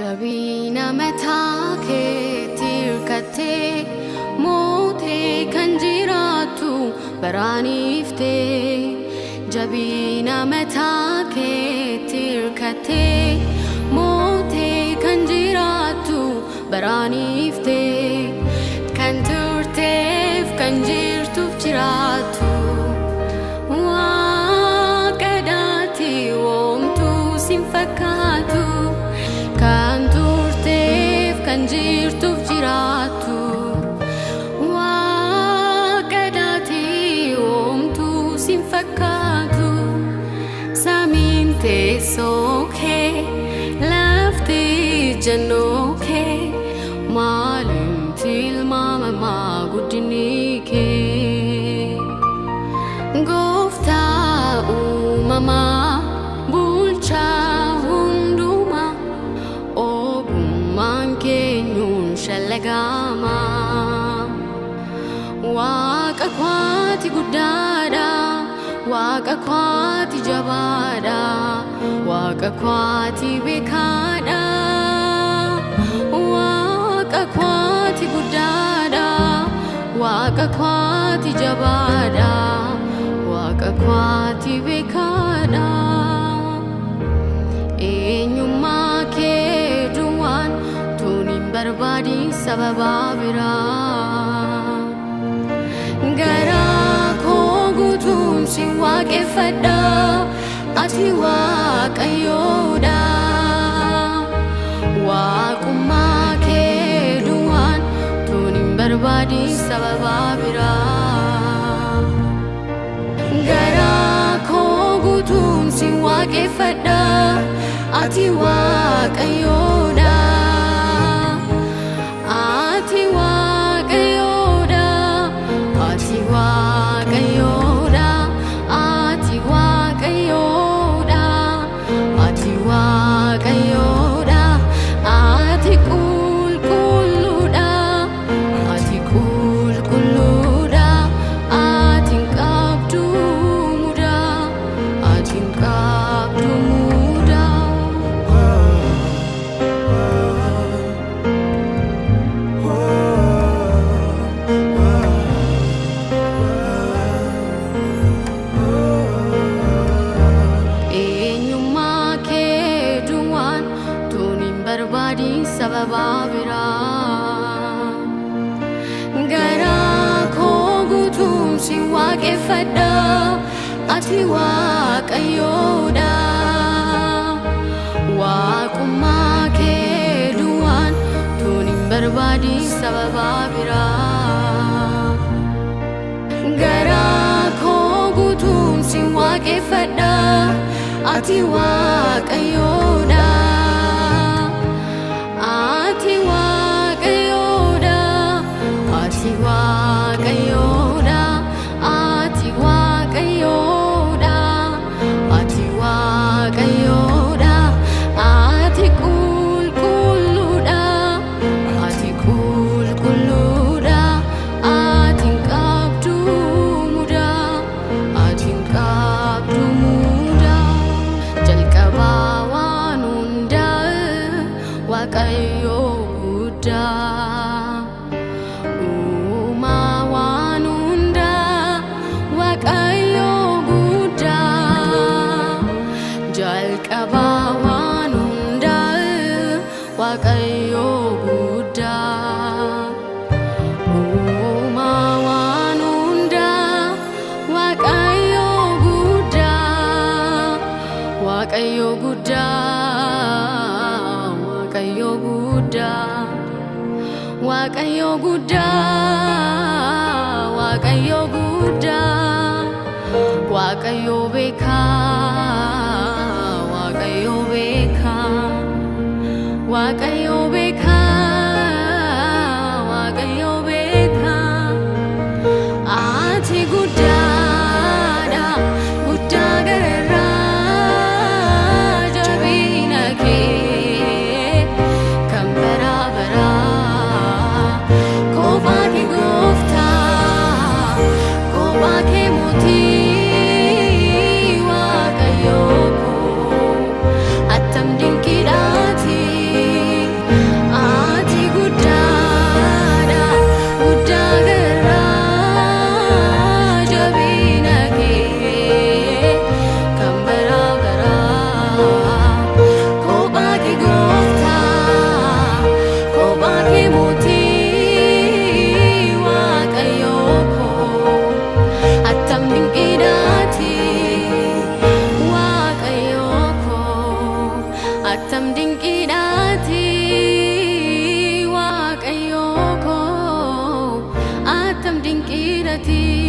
Jabina metake tirkate mote kanjiratu baranifte Jabina metake tirkate mote kanjiratu baranifte Kanturtef kanjirtu jiratu Waqadati womtu simfakatu Kanturtef kanjirtu jiratu Waqadati womtu simfakatu Saminte soke lafti janoke Malim tilmama magudinike Gofta umama bulcha hunduma Ogumman kenyun shalagama Waqa kwati gudada Waqa kwati jabada Waqa kwati bekada Waqa kwati gudada Waqa kwati jabada Waqa kwati bekada Eenyumma kee duwwaan tunin barbaadi sababa biraa Garaa koo guutuun si waaqeffadha ati Waaqayyoodha Waaqummaa kee duwwaan tunin barbaadi sababa biraa Garaa koo guutuun si waaqeffadha ati Waaqayyoodha Ati Waaqayyoodha Ati Waaqayyoodha Ati Waaqayyoodha Ati Waaqayyoodha Ati qulqulluudha Ati qulqulluudha Ati hin qabdu muda Ati hin qabdu muda Eenyummaa kee duwwaan tunin barbaadi sababa biraa Garaa koo guutuun si waaqeffadha ati Waaqayyoodha Waaqummaa kee duwwaan tunin barbaadi sababa biraa Garaa koo guutuun si waaqeffadha ati Waaqayyoodha Ati Waaqayyoodha Ati Waaqayyoodha Ati Waaqayyoodha Ati Waaqayyoodha Ati qulqulluudha Ati qulqulluudha Ati hin qabdu muda Ati hin qabdu muda Jalqabaa waan hundaa Waaqayyo guddaa Uumaa waan hundaa Waaqayyo guddaa Jalqabaa waan hundaa Waaqayyo guddaa Uumaa waan hundaa Waaqayyo guddaa Waaqayyo guddaa Waaqayyo guddaa Waaqayyo guddaa Waaqayyo guddaa Waaqayyo beekaa Waaqayyo beekaa Waaqayyo beekaa Waaqayyo beekaa Ati guddaadha guddaa gararraa jabina kee kan baraa baraa kophaa kee gooftaa kophaa kee mootii Waaqayyo koo attam dinqiidhaati gati